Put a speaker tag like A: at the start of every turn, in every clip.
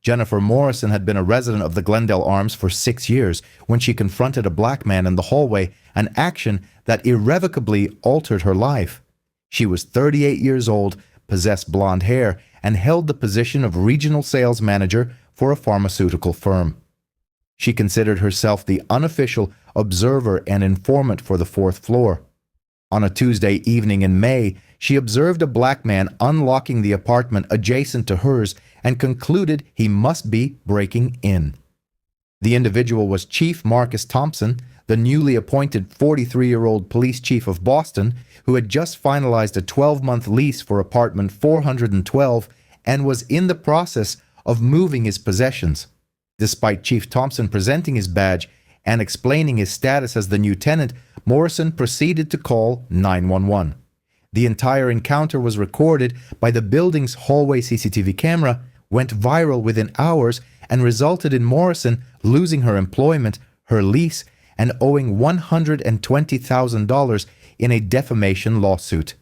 A: Jennifer Morrison had been a resident of the Glendale Arms for 6 years when she confronted a black man in the hallway, an action that irrevocably altered her life. She was 38 years old, possessed blonde hair, and held the position of regional sales manager for a pharmaceutical firm. She considered herself the unofficial observer and informant for the fourth floor. On a Tuesday evening in May, she observed a black man unlocking the apartment adjacent to hers and concluded he must be breaking in. The individual was Chief Marcus Thompson, the newly appointed 43-year-old police chief of Boston, who had just finalized a 12-month lease for apartment 412 and was in the process of moving his possessions. Despite Chief Thompson presenting his badge and explaining his status as the new tenant, Morrison proceeded to call 911. The entire encounter was recorded by the building's hallway CCTV camera, went viral within hours, and resulted in Morrison losing her employment, her lease, and owing $120,000 in a defamation lawsuit.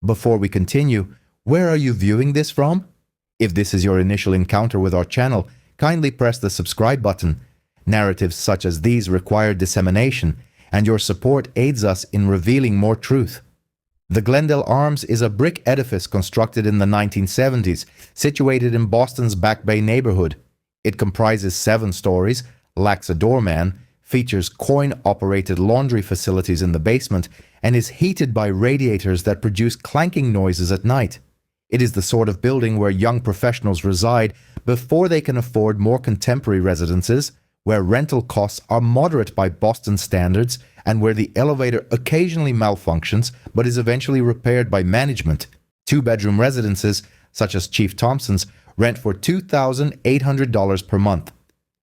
A: Before we continue, where are you viewing this from? If this is your initial encounter with our channel, kindly press the subscribe button. Narratives such as these require dissemination, and your support aids us in revealing more truth. The Glendale Arms is a brick edifice constructed in the 1970s, situated in Boston's Back Bay neighborhood. It comprises 7 stories, lacks a doorman, features coin-operated laundry facilities in the basement, and is heated by radiators that produce clanking noises at night. It is the sort of building where young professionals reside before they can afford more contemporary residences, where rental costs are moderate by Boston standards, and where the elevator occasionally malfunctions but is eventually repaired by management. 2-bedroom residences, such as Chief Thompson's, rent for $2,800 per month.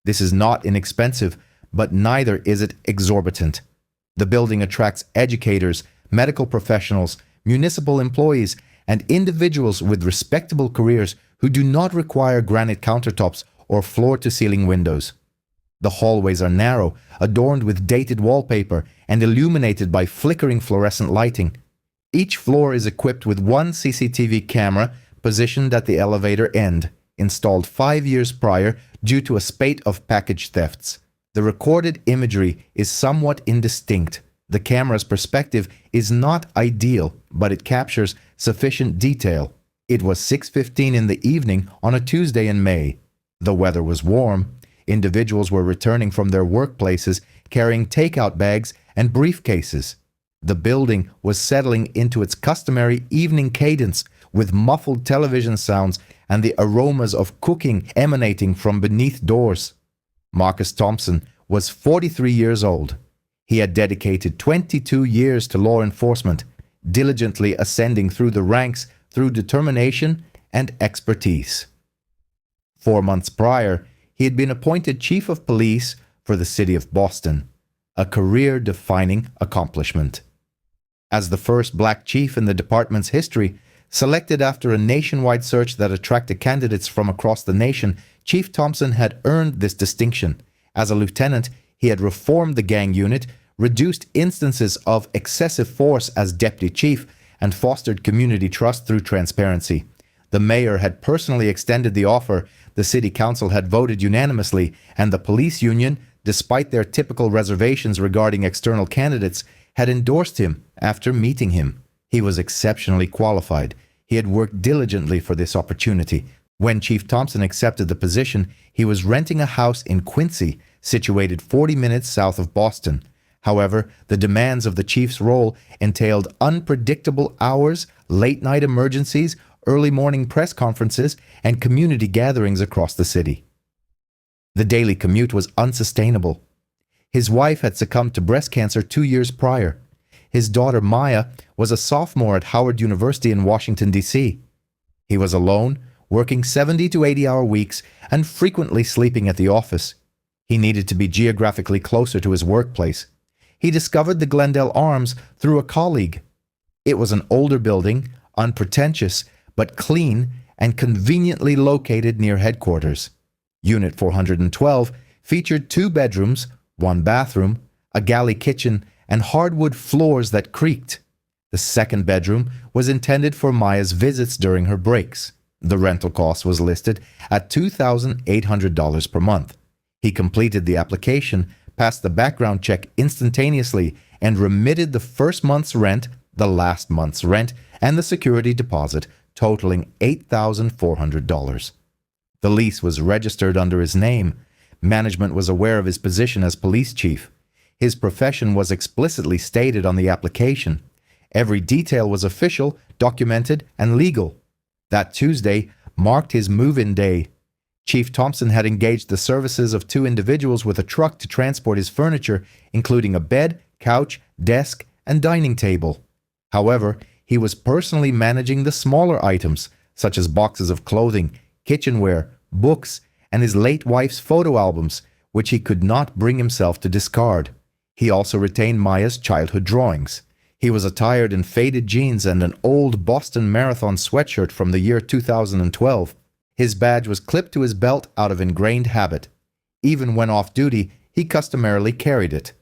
A: This is not inexpensive, but neither is it exorbitant. The building attracts educators, medical professionals, municipal employees, and individuals with respectable careers who do not require granite countertops or floor-to-ceiling windows. The hallways are narrow, adorned with dated wallpaper, and illuminated by flickering fluorescent lighting. Each floor is equipped with one CCTV camera positioned at the elevator end, installed 5 years prior due to a spate of package thefts. The recorded imagery is somewhat indistinct. The camera's perspective is not ideal, but it captures sufficient detail. It was 6:15 in the evening on a Tuesday in May. The weather was warm. Individuals were returning from their workplaces carrying takeout bags and briefcases. The building was settling into its customary evening cadence with muffled television sounds and the aromas of cooking emanating from beneath doors. Marcus Thompson was 43 years old. He had dedicated 22 years to law enforcement, diligently ascending through the ranks through determination and expertise. 4 months prior, he had been appointed chief of police for the city of Boston, a career-defining accomplishment. As the first black chief in the department's history, selected after a nationwide search that attracted candidates from across the nation, Chief Thompson had earned this distinction. As a lieutenant, he had reformed the gang unit, reduced instances of excessive force as deputy chief, and fostered community trust through transparency. The mayor had personally extended the offer, the city council had voted unanimously, and the police union, despite their typical reservations regarding external candidates, had endorsed him after meeting him. He was exceptionally qualified. He had worked diligently for this opportunity. When Chief Thompson accepted the position, he was renting a house in Quincy, situated 40 minutes south of Boston. However, the demands of the chief's role entailed unpredictable hours, late-night emergencies, early morning press conferences, and community gatherings across the city. The daily commute was unsustainable. His wife had succumbed to breast cancer 2 years prior. His daughter Maya was a sophomore at Howard University in Washington, D.C. He was alone, working 70 to 80-hour weeks and frequently sleeping at the office. He needed to be geographically closer to his workplace. He discovered the Glendale Arms through a colleague. It was an older building, unpretentious, but clean and conveniently located near headquarters. Unit 412 featured 2 bedrooms, 1 bathroom, a galley kitchen, and hardwood floors that creaked. The second bedroom was intended for Maya's visits during her breaks. The rental cost was listed at $2,800 per month. He completed the application, passed the background check instantaneously, and remitted the first month's rent, the last month's rent, and the security deposit, totaling $8,400. The lease was registered under his name. Management was aware of his position as police chief. His profession was explicitly stated on the application. Every detail was official, documented, and legal. That Tuesday marked his move-in day. Chief Thompson had engaged the services of two individuals with a truck to transport his furniture, including a bed, couch, desk, and dining table. However, he was personally managing the smaller items, such as boxes of clothing, kitchenware, books, and his late wife's photo albums, which he could not bring himself to discard. He also retained Maya's childhood drawings. He was attired in faded jeans and an old Boston Marathon sweatshirt from the year 2012. His badge was clipped to his belt out of ingrained habit. Even when off duty, he customarily carried it.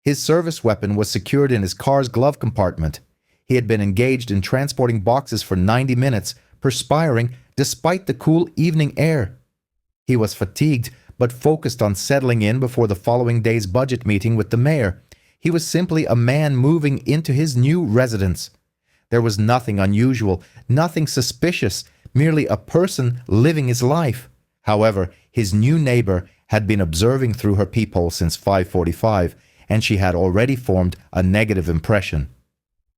A: His service weapon was secured in his car's glove compartment. He had been engaged in transporting boxes for 90 minutes, perspiring despite the cool evening air. He was fatigued, but focused on settling in before the following day's budget meeting with the mayor. He was simply a man moving into his new residence. There was nothing unusual, nothing suspicious, merely a person living his life. However, his new neighbor had been observing through her peephole since 5:45, and she had already formed a negative impression.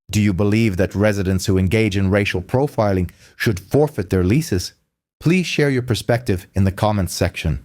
A: Do you believe that residents who engage in racial profiling should forfeit their leases? Please share your perspective in the comments section.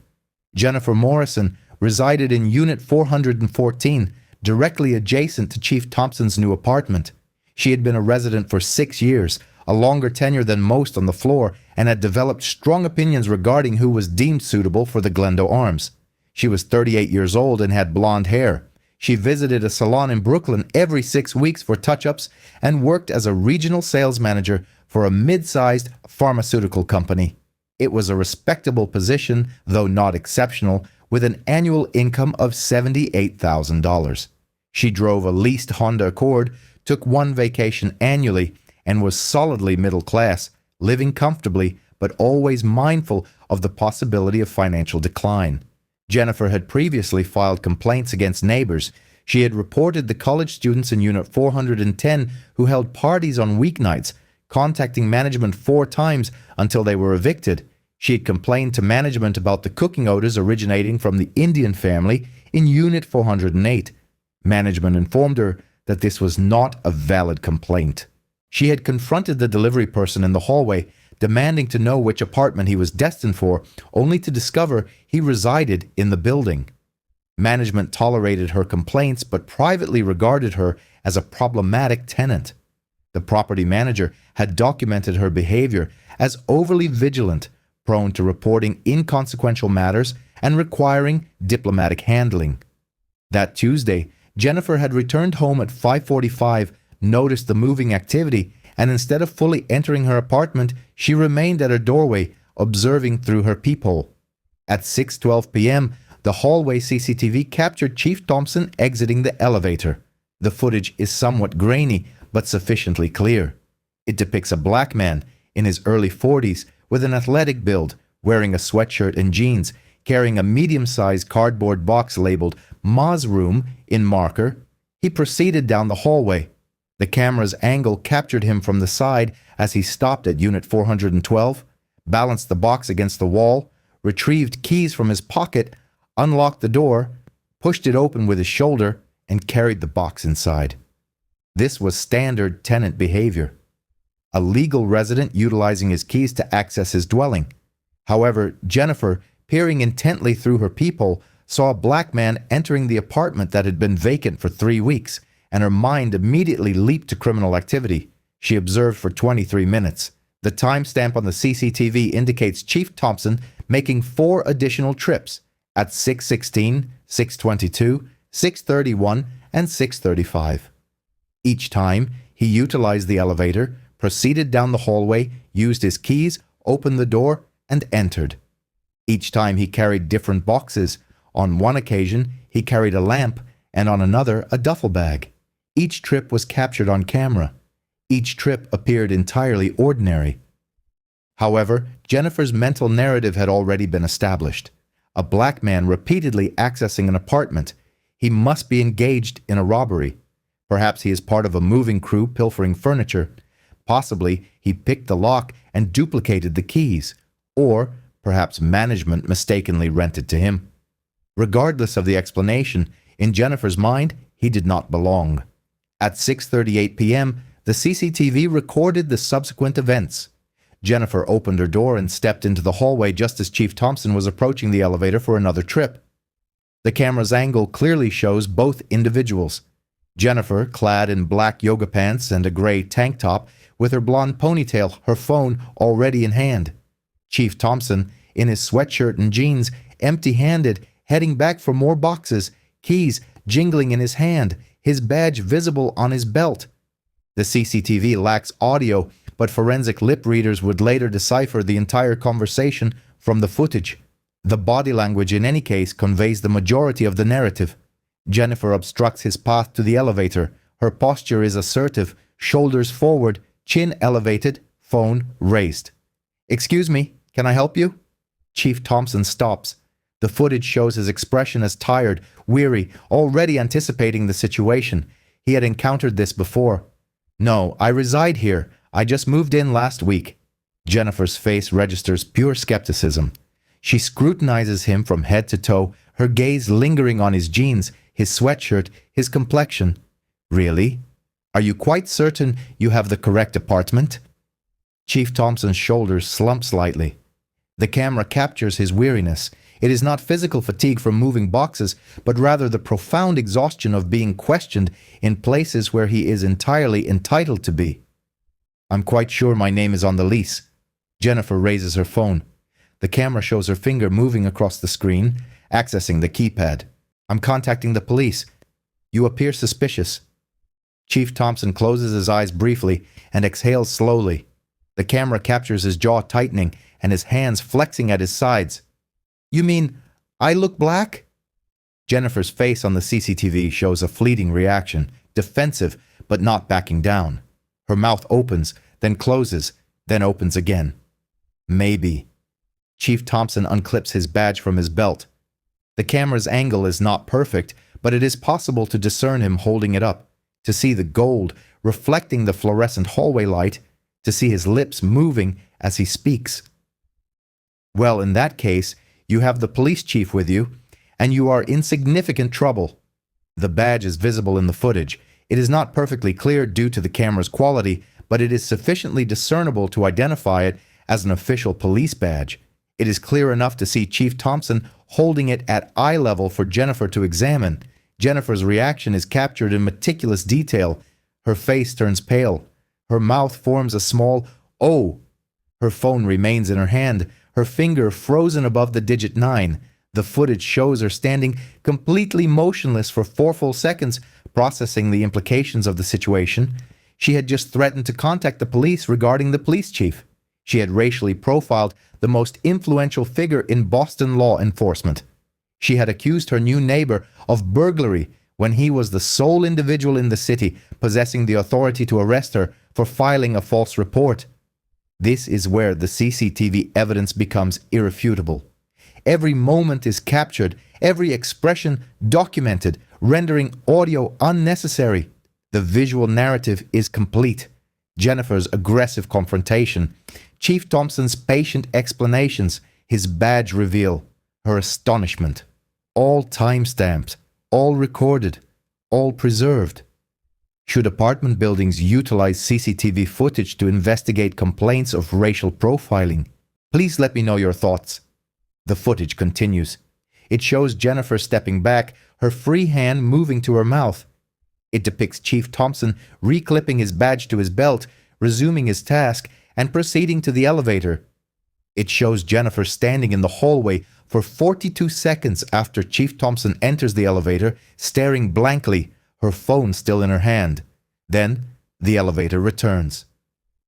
A: Jennifer Morrison resided in Unit 414, directly adjacent to Chief Thompson's new apartment. She had been a resident for 6 years, a longer tenure than most on the floor, and had developed strong opinions regarding who was deemed suitable for the Glendale Arms. She was 38 years old and had blonde hair. She visited a salon in Brooklyn every 6 weeks for touch-ups and worked as a regional sales manager for a mid-sized pharmaceutical company. It was a respectable position, though not exceptional, with an annual income of $78,000. She drove a leased Honda Accord, took one vacation annually, and was solidly middle class, living comfortably but always mindful of the possibility of financial decline. Jennifer had previously filed complaints against neighbors. She had reported the college students in Unit 410 who held parties on weeknights, contacting management 4 times until they were evicted. She had complained to management about the cooking odors originating from the Indian family in Unit 408. Management informed her that this was not a valid complaint. She had confronted the delivery person in the hallway, demanding to know which apartment he was destined for, only to discover he resided in the building. Management tolerated her complaints but privately regarded her as a problematic tenant. The property manager had documented her behavior as overly vigilant, prone to reporting inconsequential matters and requiring diplomatic handling. That Tuesday, Jennifer had returned home at 5:45, noticed the moving activity, and instead of fully entering her apartment, she remained at her doorway, observing through her peephole. At 6:12 p.m., the hallway CCTV captured Chief Thompson exiting the elevator. The footage is somewhat grainy, but sufficiently clear. It depicts a black man in his early 40s with an athletic build, wearing a sweatshirt and jeans, carrying a medium-sized cardboard box labeled Ma's Room in marker. He proceeded down the hallway. The camera's angle captured him from the side as he stopped at Unit 412, balanced the box against the wall, retrieved keys from his pocket, unlocked the door, pushed it open with his shoulder, and carried the box inside. This was standard tenant behavior. A legal resident utilizing his keys to access his dwelling. However, Jennifer, peering intently through her peephole, saw a black man entering the apartment that had been vacant for 3 weeks, and her mind immediately leaped to criminal activity. She observed for 23 minutes. The timestamp on the CCTV indicates Chief Thompson making 4 additional trips at 6:16, 6:22, 6:31, and 6:35. Each time, he utilized the elevator, proceeded down the hallway, used his keys, opened the door, and entered. Each time he carried different boxes. On one occasion, he carried a lamp, and on another, a duffel bag. Each trip was captured on camera. Each trip appeared entirely ordinary. However, Jennifer's mental narrative had already been established. A black man repeatedly accessing an apartment. He must be engaged in a robbery. Perhaps he is part of a moving crew pilfering furniture. Possibly he picked the lock and duplicated the keys. Or perhaps management mistakenly rented to him. Regardless of the explanation, in Jennifer's mind, he did not belong. At 6:38 p.m., the CCTV recorded the subsequent events. Jennifer opened her door and stepped into the hallway just as Chief Thompson was approaching the elevator for another trip. The camera's angle clearly shows both individuals. Jennifer, clad in black yoga pants and a gray tank top, with her blonde ponytail, her phone already in hand. Chief Thompson, in his sweatshirt and jeans, empty-handed, heading back for more boxes, keys jingling in his hand, his badge visible on his belt. The CCTV lacks audio, but forensic lip readers would later decipher the entire conversation from the footage. The body language in any case conveys the majority of the narrative. Jennifer obstructs his path to the elevator. Her posture is assertive, shoulders forward, chin elevated, phone raised. "Excuse me, can I help you?" Chief Thompson stops. The footage shows his expression as tired, weary, already anticipating the situation. He had encountered this before. "No, I reside here. I just moved in last week." Jennifer's face registers pure skepticism. She scrutinizes him from head to toe, her gaze lingering on his jeans, his sweatshirt, his complexion. "Really? Are you quite certain you have the correct apartment?" Chief Thompson's shoulders slump slightly. The camera captures his weariness. It is not physical fatigue from moving boxes, but rather the profound exhaustion of being questioned in places where he is entirely entitled to be. "I'm quite sure my name is on the lease." Jennifer raises her phone. The camera shows her finger moving across the screen, accessing the keypad. "I'm contacting the police. You appear suspicious." Chief Thompson closes his eyes briefly and exhales slowly. The camera captures his jaw tightening and his hands flexing at his sides. "You mean I look black?" Jennifer's face on the CCTV shows a fleeting reaction, defensive but not backing down. Her mouth opens, then closes, then opens again. "Maybe." Chief Thompson unclips his badge from his belt. The camera's angle is not perfect, but it is possible to discern him holding it up, to see the gold reflecting the fluorescent hallway light, to see his lips moving as he speaks. "Well, in that case, you have the police chief with you, and you are in significant trouble." The badge is visible in the footage. It is not perfectly clear due to the camera's quality, but it is sufficiently discernible to identify it as an official police badge. It is clear enough to see Chief Thompson holding it at eye level for Jennifer to examine. Jennifer's reaction is captured in meticulous detail. Her face turns pale. Her mouth forms a small O. Her phone remains in her hand, her finger frozen above the digit 9. The footage shows her standing completely motionless for 4 full seconds, processing the implications of the situation. She had just threatened to contact the police regarding the police chief. She had racially profiled the most influential figure in Boston law enforcement. She had accused her new neighbor of burglary when he was the sole individual in the city possessing the authority to arrest her for filing a false report. This is where the CCTV evidence becomes irrefutable. Every moment is captured, every expression documented, rendering audio unnecessary. The visual narrative is complete. Jennifer's aggressive confrontation, Chief Thompson's patient explanations, his badge reveal, her astonishment. All time-stamped, all recorded, all preserved. Should apartment buildings utilize CCTV footage to investigate complaints of racial profiling? Please let me know your thoughts. The footage continues. It shows Jennifer stepping back, her free hand moving to her mouth. It depicts Chief Thompson reclipping his badge to his belt, resuming his task, and proceeding to the elevator. It shows Jennifer standing in the hallway for 42 seconds after Chief Thompson enters the elevator, staring blankly, her phone still in her hand. Then, the elevator returns.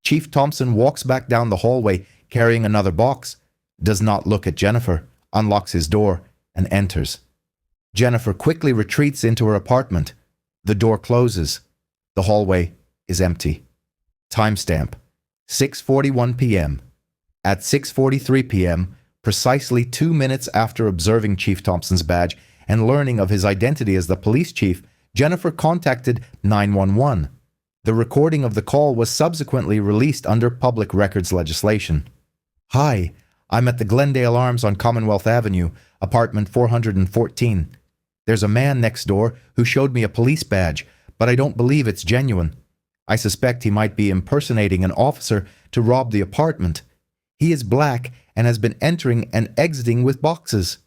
A: Chief Thompson walks back down the hallway, carrying another box, does not look at Jennifer, unlocks his door, and enters. Jennifer quickly retreats into her apartment. The door closes. The hallway is empty. Timestamp: 6:41 p.m. At 6:43 p.m., precisely 2 minutes after observing Chief Thompson's badge and learning of his identity as the police chief, Jennifer contacted 911. The recording of the call was subsequently released under public records legislation. "Hi, I'm at the Glendale Arms on Commonwealth Avenue, apartment 414. There's a man next door who showed me a police badge, but I don't believe it's genuine. I suspect he might be impersonating an officer to rob the apartment. He is black and has been entering and exiting with boxes."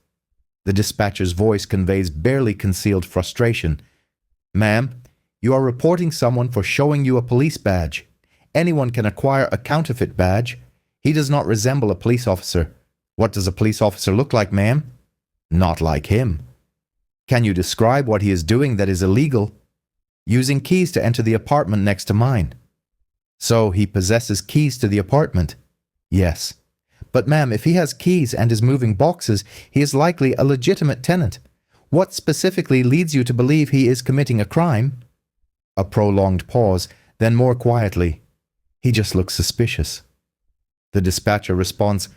A: The dispatcher's voice conveys barely concealed frustration. "Ma'am, you are reporting someone for showing you a police badge. Anyone can acquire a counterfeit badge. He does not resemble a police officer. What does a police officer look like, ma'am?" "Not like him." "Can you describe what he is doing that is illegal?" "Using keys to enter the apartment next to mine." "So he possesses keys to the apartment?" "Yes." "But ma'am, if he has keys and is moving boxes, he is likely a legitimate tenant. What specifically leads you to believe he is committing a crime?" A prolonged pause, then more quietly, "He just looks suspicious." The dispatcher responds,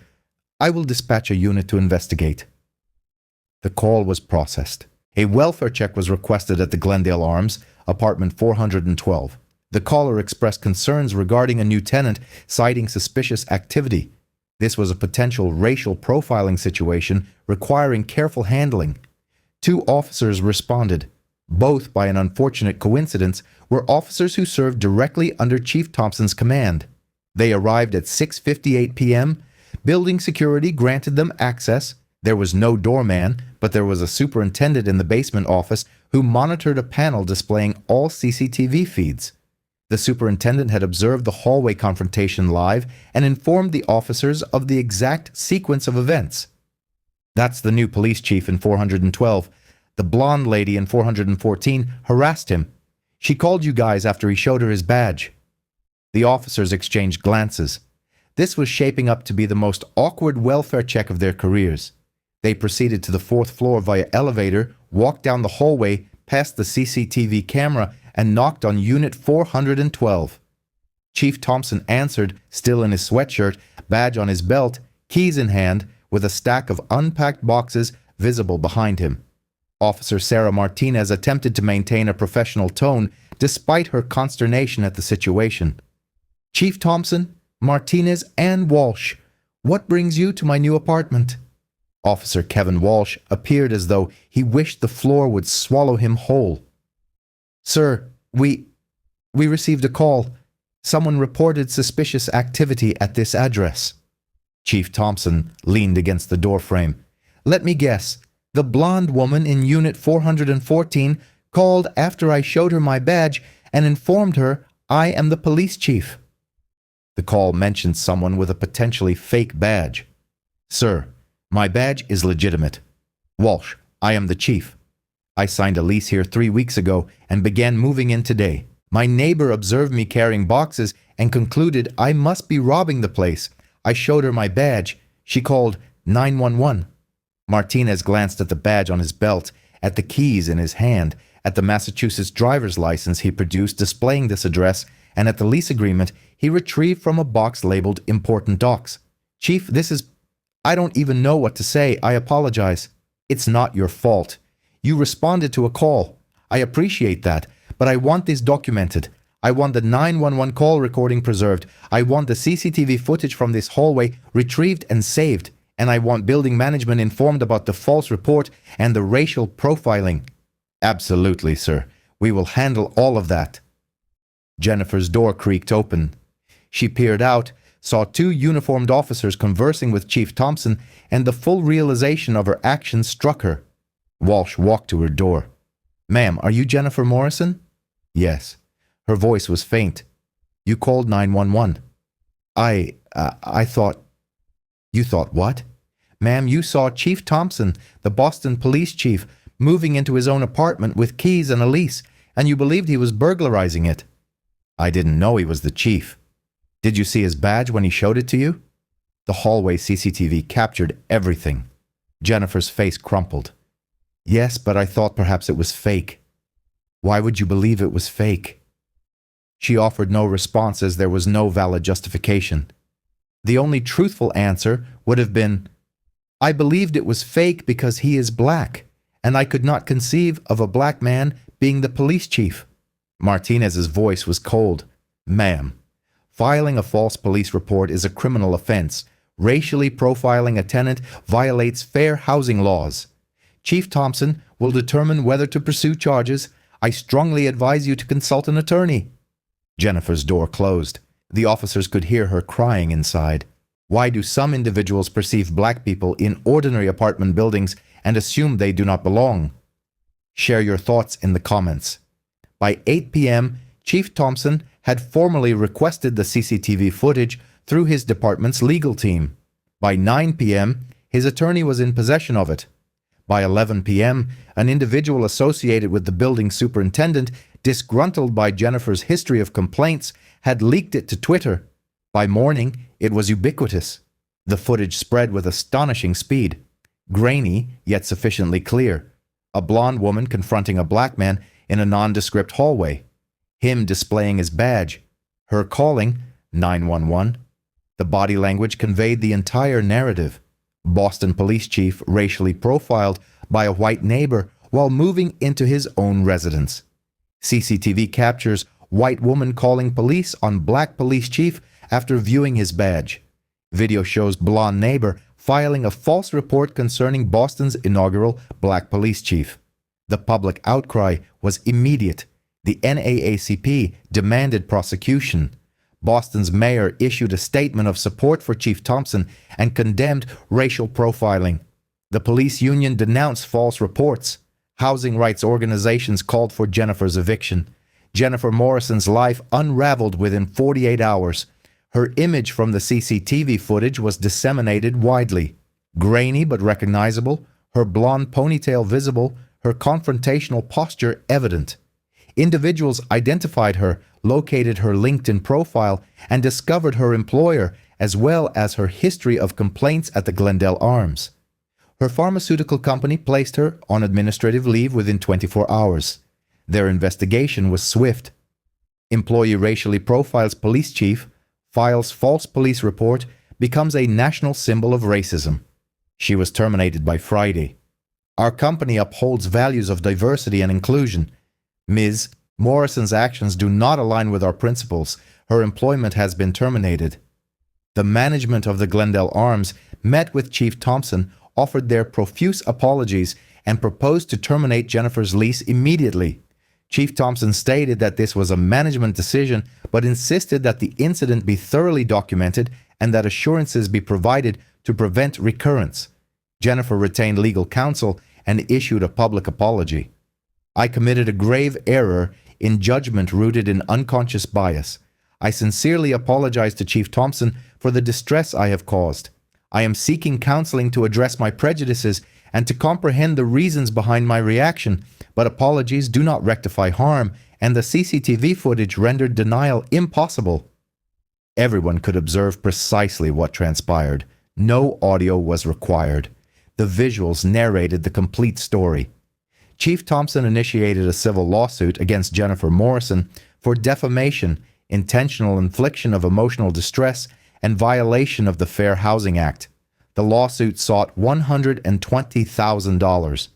A: "I will dispatch a unit to investigate." The call was processed. A welfare check was requested at the Glendale Arms, apartment 412. The caller expressed concerns regarding a new tenant, citing suspicious activity. This was a potential racial profiling situation requiring careful handling. 2 officers responded. Both, by an unfortunate coincidence, were officers who served directly under Chief Thompson's command. They arrived at 6:58 p.m. Building security granted them access. There was no doorman, but there was a superintendent in the basement office who monitored a panel displaying all CCTV feeds. The superintendent had observed the hallway confrontation live and informed the officers of the exact sequence of events. "That's the new police chief in 412. The blonde lady in 414 harassed him. She called you guys after he showed her his badge." The officers exchanged glances. This was shaping up to be the most awkward welfare check of their careers. They proceeded to the 4th floor via elevator, walked down the hallway, past the CCTV camera, and knocked on Unit 412. Chief Thompson answered, still in his sweatshirt, badge on his belt, keys in hand, with a stack of unpacked boxes visible behind him. Officer Sarah Martinez attempted to maintain a professional tone despite her consternation at the situation. "Chief Thompson, Martinez, and Walsh, what brings you to my new apartment?" Officer Kevin Walsh appeared as though he wished the floor would swallow him whole. "Sir, we received a call. Someone reported suspicious activity at this address." Chief Thompson leaned against the doorframe. "Let me guess. The blonde woman in Unit 414 called after I showed her my badge and informed her I am the police chief." The call mentioned someone with a potentially fake badge. "Sir, my badge is legitimate. Walsh, I am the chief. I signed a lease here 3 weeks ago and began moving in today. My neighbor observed me carrying boxes and concluded I must be robbing the place. I showed her my badge. She called 911. Martinez glanced at the badge on his belt, at the keys in his hand, at the Massachusetts driver's license he produced displaying this address, and at the lease agreement he retrieved from a box labeled Important Docs. "Chief, this is... I don't even know what to say. I apologize." "It's not your fault. You responded to a call. I appreciate that, but I want this documented. I want the 911 call recording preserved. I want the CCTV footage from this hallway retrieved and saved. And I want building management informed about the false report and the racial profiling." "Absolutely, sir. We will handle all of that." Jennifer's door creaked open. She peered out, saw 2 uniformed officers conversing with Chief Thompson, and the full realization of her actions struck her. Walsh walked to her door. "Ma'am, are you Jennifer Morrison?" "Yes." Her voice was faint. "You called 911. I thought..." "You thought what?" "Ma'am, you saw Chief Thompson, the Boston police chief, moving into his own apartment with keys and a lease, and you believed he was burglarizing it." "I didn't know he was the chief." "Did you see his badge when he showed it to you?" The hallway CCTV captured everything. Jennifer's face crumpled. "Yes, but I thought perhaps it was fake." "Why would you believe it was fake?" She offered no response as there was no valid justification. The only truthful answer would have been, "I believed it was fake because he is black, and I could not conceive of a black man being the police chief." Martinez's voice was cold. "Ma'am, filing a false police report is a criminal offense. Racially profiling a tenant violates fair housing laws. Chief Thompson will determine whether to pursue charges. I strongly advise you to consult an attorney." Jennifer's door closed. The officers could hear her crying inside. Why do some individuals perceive black people in ordinary apartment buildings and assume they do not belong? Share your thoughts in the comments. By 8 p.m., Chief Thompson had formally requested the CCTV footage through his department's legal team. By 9 p.m., his attorney was in possession of it. By 11 p.m., an individual associated with the building superintendent, disgruntled by Jennifer's history of complaints, had leaked it to Twitter. By morning, it was ubiquitous. The footage spread with astonishing speed. Grainy, yet sufficiently clear. A blonde woman confronting a black man in a nondescript hallway. Him displaying his badge. Her calling 911. The body language conveyed the entire narrative. Boston police chief racially profiled by a white neighbor while moving into his own residence. CCTV captures white woman calling police on black police chief after viewing his badge. Video shows blonde neighbor filing a false report concerning Boston's inaugural black police chief. The public outcry was immediate. The NAACP demanded prosecution. Boston's mayor issued a statement of support for Chief Thompson and condemned racial profiling. The police union denounced false reports. Housing rights organizations called for Jennifer's eviction. Jennifer Morrison's life unraveled within 48 hours. Her image from the CCTV footage was disseminated widely. Grainy but recognizable, her blonde ponytail visible, her confrontational posture evident. Individuals identified her, located her LinkedIn profile, and discovered her employer, as well as her history of complaints at the Glendale Arms. Her pharmaceutical company placed her on administrative leave within 24 hours. Their investigation was swift. Employee racially profiles police chief, files false police report, becomes a national symbol of racism. She was terminated by Friday. Our company upholds values of diversity and inclusion. Ms. Morrison's actions do not align with our principles. Her employment has been terminated. The management of the Glendale Arms met with Chief Thompson, offered their profuse apologies, and proposed to terminate Jennifer's lease immediately. Chief Thompson stated that this was a management decision, but insisted that the incident be thoroughly documented and that assurances be provided to prevent recurrence. Jennifer retained legal counsel and issued a public apology. "I committed a grave error in judgment rooted in unconscious bias. I sincerely apologize to Chief Thompson for the distress I have caused. I am seeking counseling to address my prejudices and to comprehend the reasons behind my reaction, but apologies do not rectify harm, and the CCTV footage rendered denial impossible." Everyone could observe precisely what transpired. No audio was required. The visuals narrated the complete story. Chief Thompson initiated a civil lawsuit against Jennifer Morrison for defamation, intentional infliction of emotional distress, and violation of the Fair Housing Act. The lawsuit sought $120,000.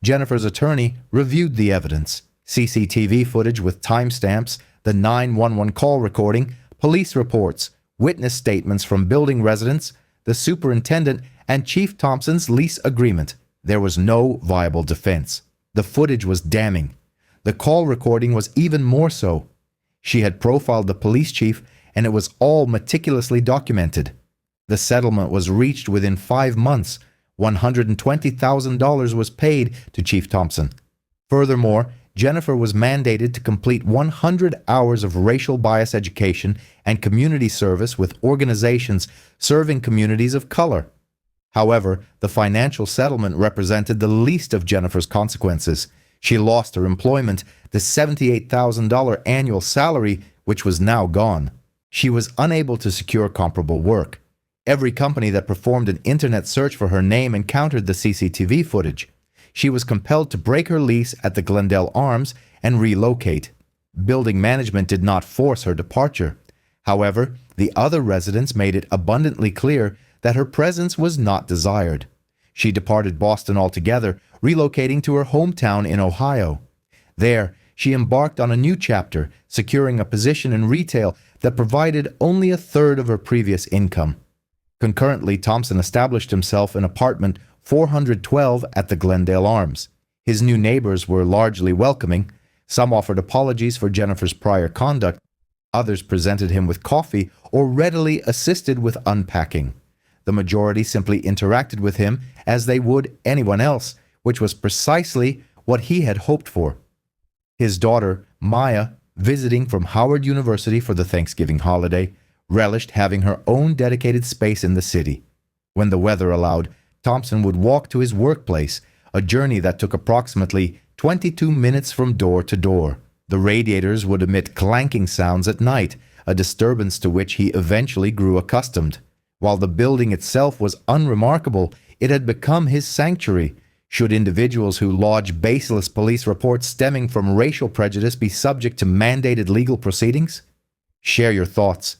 A: Jennifer's attorney reviewed the evidence: CCTV footage with timestamps, the 911 call recording, police reports, witness statements from building residents, the superintendent, and Chief Thompson's lease agreement. There was no viable defense. The footage was damning. The call recording was even more so. She had profiled the police chief, and it was all meticulously documented. The settlement was reached within 5 months. $120,000 was paid to Chief Thompson. Furthermore, Jennifer was mandated to complete 100 hours of racial bias education and community service with organizations serving communities of color. However, the financial settlement represented the least of Jennifer's consequences. She lost her employment, the $78,000 annual salary, which was now gone. She was unable to secure comparable work. Every company that performed an internet search for her name encountered the CCTV footage. She was compelled to break her lease at the Glendale Arms and relocate. Building management did not force her departure. However, the other residents made it abundantly clear that her presence was not desired. She departed Boston altogether, relocating to her hometown in Ohio. There, she embarked on a new chapter, securing a position in retail that provided only a third of her previous income. Concurrently, Thompson established himself in apartment 412 at the Glendale Arms. His new neighbors were largely welcoming. Some offered apologies for Jennifer's prior conduct. Others presented him with coffee or readily assisted with unpacking. The majority simply interacted with him as they would anyone else, which was precisely what he had hoped for. His daughter, Maya, visiting from Howard University for the Thanksgiving holiday, relished having her own dedicated space in the city. When the weather allowed, Thompson would walk to his workplace, a journey that took approximately 22 minutes from door to door. The radiators would emit clanking sounds at night, a disturbance to which he eventually grew accustomed. While the building itself was unremarkable, it had become his sanctuary. Should individuals who lodge baseless police reports stemming from racial prejudice be subject to mandated legal proceedings? Share your thoughts.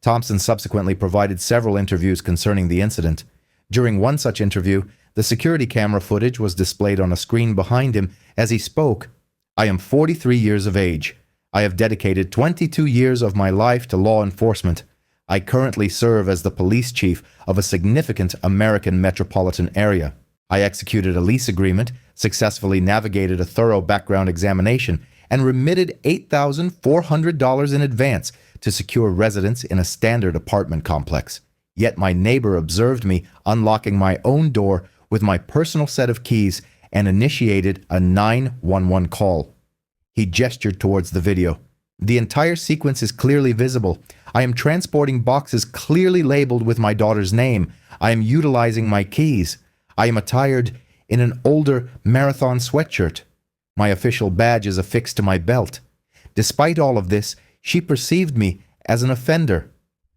A: Thompson subsequently provided several interviews concerning the incident. During one such interview, the security camera footage was displayed on a screen behind him as he spoke. "I am 43 years of age. I have dedicated 22 years of my life to law enforcement. I currently serve as the police chief of a significant American metropolitan area. I executed a lease agreement, successfully navigated a thorough background examination, and remitted $8,400 in advance to secure residence in a standard apartment complex. Yet my neighbor observed me unlocking my own door with my personal set of keys and initiated a 911 call." He gestured towards the video. "The entire sequence is clearly visible. I am transporting boxes clearly labeled with my daughter's name. I am utilizing my keys. I am attired in an older marathon sweatshirt. My official badge is affixed to my belt. Despite all of this, she perceived me as an offender.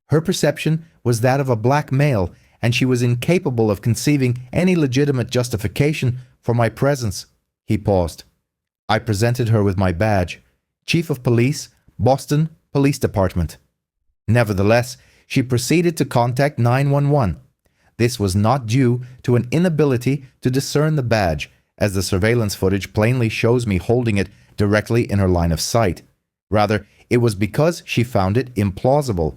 A: Her perception was that of a black male, and she was incapable of conceiving any legitimate justification for my presence." He paused. "I presented her with my badge. Chief of Police, Boston Police Department. Nevertheless, she proceeded to contact 911. This was not due to an inability to discern the badge, as the surveillance footage plainly shows me holding it directly in her line of sight. Rather, it was because she found it implausible.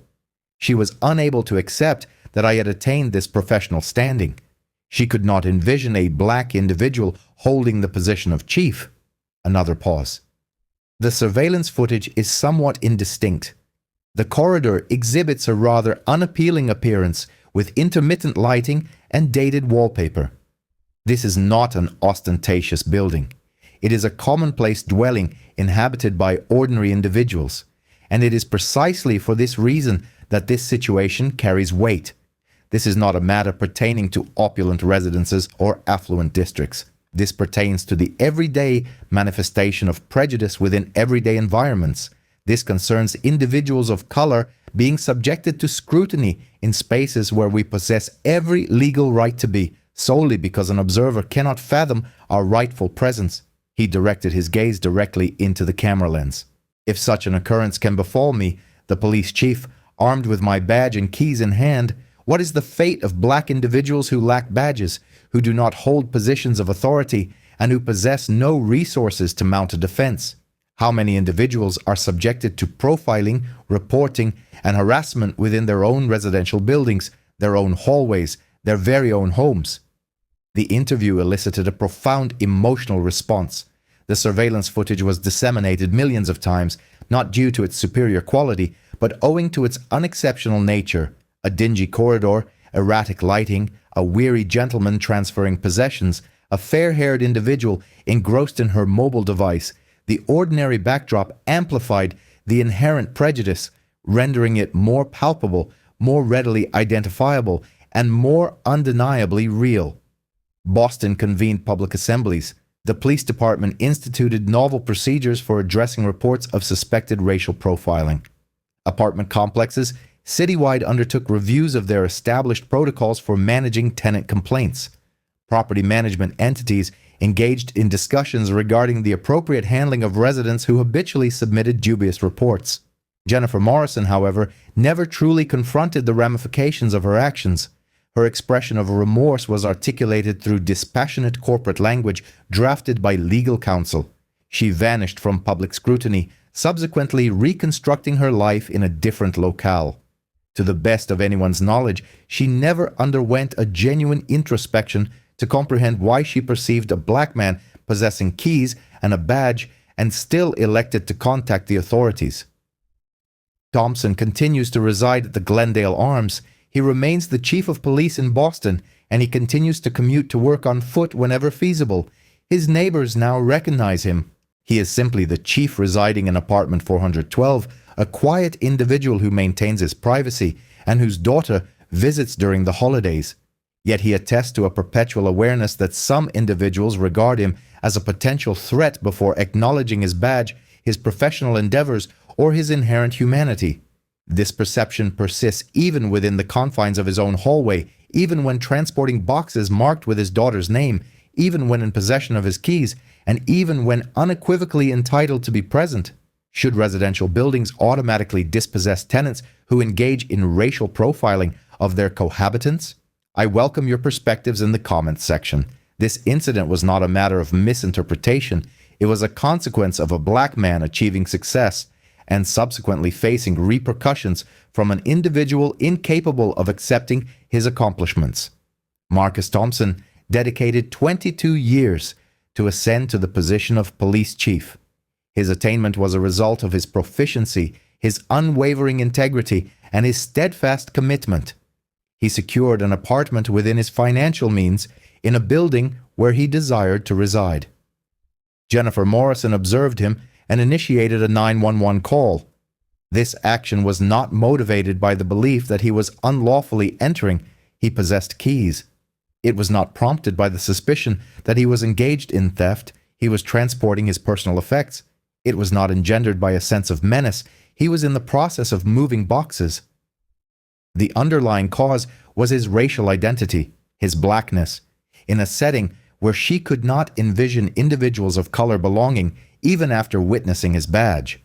A: She was unable to accept that I had attained this professional standing. She could not envision a black individual holding the position of chief." Another pause. "The surveillance footage is somewhat indistinct. The corridor exhibits a rather unappealing appearance with intermittent lighting and dated wallpaper. This is not an ostentatious building. It is a commonplace dwelling inhabited by ordinary individuals, and it is precisely for this reason that this situation carries weight. This is not a matter pertaining to opulent residences or affluent districts. This pertains to the everyday manifestation of prejudice within everyday environments. This concerns individuals of color being subjected to scrutiny in spaces where we possess every legal right to be, solely because an observer cannot fathom our rightful presence." He directed his gaze directly into the camera lens. "If such an occurrence can befall me, the police chief, armed with my badge and keys in hand, what is the fate of black individuals who lack badges, who do not hold positions of authority, and who possess no resources to mount a defense? How many individuals are subjected to profiling, reporting, and harassment within their own residential buildings, their own hallways, their very own homes?" The interview elicited a profound emotional response. The surveillance footage was disseminated millions of times, not due to its superior quality, but owing to its unexceptional nature. A dingy corridor, erratic lighting, a weary gentleman transferring possessions, a fair-haired individual engrossed in her mobile device. The ordinary backdrop amplified the inherent prejudice, rendering it more palpable, more readily identifiable, and more undeniably real. Boston convened public assemblies. The police department instituted novel procedures for addressing reports of suspected racial profiling. Apartment complexes citywide undertook reviews of their established protocols for managing tenant complaints. Property management entities engaged in discussions regarding the appropriate handling of residents who habitually submitted dubious reports. Jennifer Morrison, however, never truly confronted the ramifications of her actions. Her expression of remorse was articulated through dispassionate corporate language drafted by legal counsel. She vanished from public scrutiny, subsequently reconstructing her life in a different locale. To the best of anyone's knowledge, she never underwent a genuine introspection to comprehend why she perceived a black man possessing keys and a badge and still elected to contact the authorities. Thompson continues to reside at the Glendale Arms. He remains the chief of police in Boston, and he continues to commute to work on foot whenever feasible. His neighbors now recognize him. He is simply the chief residing in apartment 412, a quiet individual who maintains his privacy and whose daughter visits during the holidays. Yet he attests to a perpetual awareness that some individuals regard him as a potential threat before acknowledging his badge, his professional endeavors, or his inherent humanity. This perception persists even within the confines of his own hallway, even when transporting boxes marked with his daughter's name, even when in possession of his keys, and even when unequivocally entitled to be present. Should residential buildings automatically dispossess tenants who engage in racial profiling of their cohabitants? I welcome your perspectives in the comments section. This incident was not a matter of misinterpretation. It was a consequence of a black man achieving success and subsequently facing repercussions from an individual incapable of accepting his accomplishments. Marcus Thompson dedicated 22 years to ascend to the position of police chief. His attainment was a result of his proficiency, his unwavering integrity, and his steadfast commitment. He secured an apartment within his financial means in a building where he desired to reside. Jennifer Morrison observed him and initiated a 911 call. This action was not motivated by the belief that he was unlawfully entering. He possessed keys. It was not prompted by the suspicion that he was engaged in theft. He was transporting his personal effects. It was not engendered by a sense of menace. He was in the process of moving boxes. The underlying cause was his racial identity, his blackness. In a setting where she could not envision individuals of color belonging, even after witnessing his badge.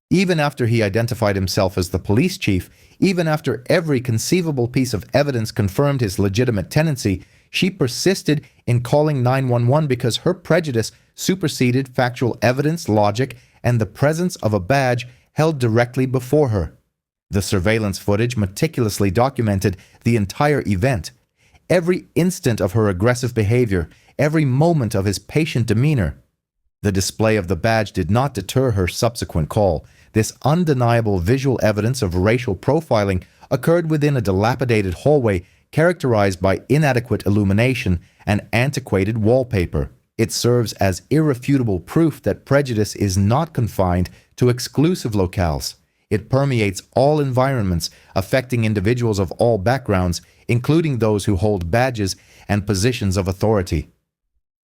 A: Even after he identified himself as the police chief, even after every conceivable piece of evidence confirmed his legitimate tenancy, she persisted in calling 911 because her prejudice superseded factual evidence, logic, and the presence of a badge held directly before her. The surveillance footage meticulously documented the entire event. Every instant of her aggressive behavior, every moment of his patient demeanor. The display of the badge did not deter her subsequent call. This undeniable visual evidence of racial profiling occurred within a dilapidated hallway characterized by inadequate illumination and antiquated wallpaper. It serves as irrefutable proof that prejudice is not confined to exclusive locales. It permeates all environments, affecting individuals of all backgrounds, including those who hold badges and positions of authority.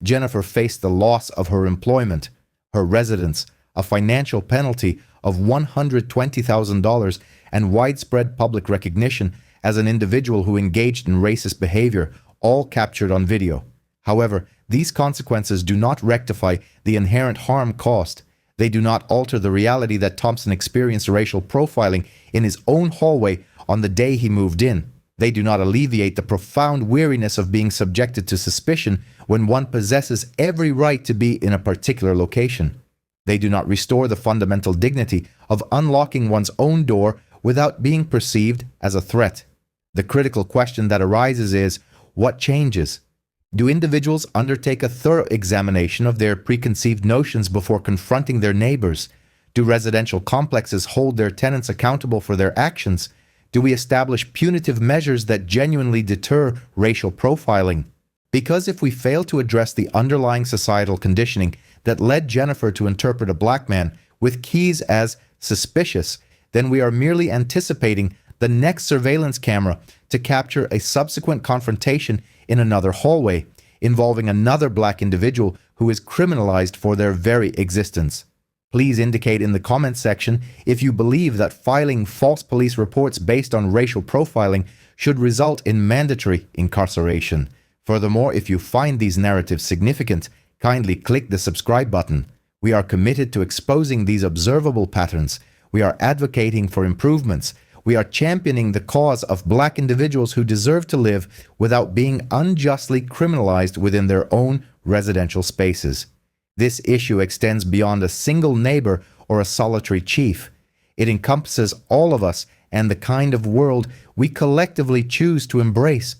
A: Jennifer faced the loss of her employment, her residence, a financial penalty of $120,000, and widespread public recognition as an individual who engaged in racist behavior, all captured on video. However, these consequences do not rectify the inherent harm caused. They do not alter the reality that Thompson experienced racial profiling in his own hallway on the day he moved in. They do not alleviate the profound weariness of being subjected to suspicion when one possesses every right to be in a particular location. They do not restore the fundamental dignity of unlocking one's own door without being perceived as a threat. The critical question that arises is, what changes? Do individuals undertake a thorough examination of their preconceived notions before confronting their neighbors? Do residential complexes hold their tenants accountable for their actions? Do we establish punitive measures that genuinely deter racial profiling? Because if we fail to address the underlying societal conditioning that led Jennifer to interpret a black man with keys as suspicious, then we are merely anticipating the next surveillance camera to capture a subsequent confrontation in another hallway, involving another black individual who is criminalized for their very existence. Please indicate in the comments section if you believe that filing false police reports based on racial profiling should result in mandatory incarceration. Furthermore, if you find these narratives significant, kindly click the subscribe button. We are committed to exposing these observable patterns. We are advocating for improvements. We are championing the cause of black individuals who deserve to live without being unjustly criminalized within their own residential spaces. This issue extends beyond a single neighbor or a solitary chief. It encompasses all of us and the kind of world we collectively choose to embrace.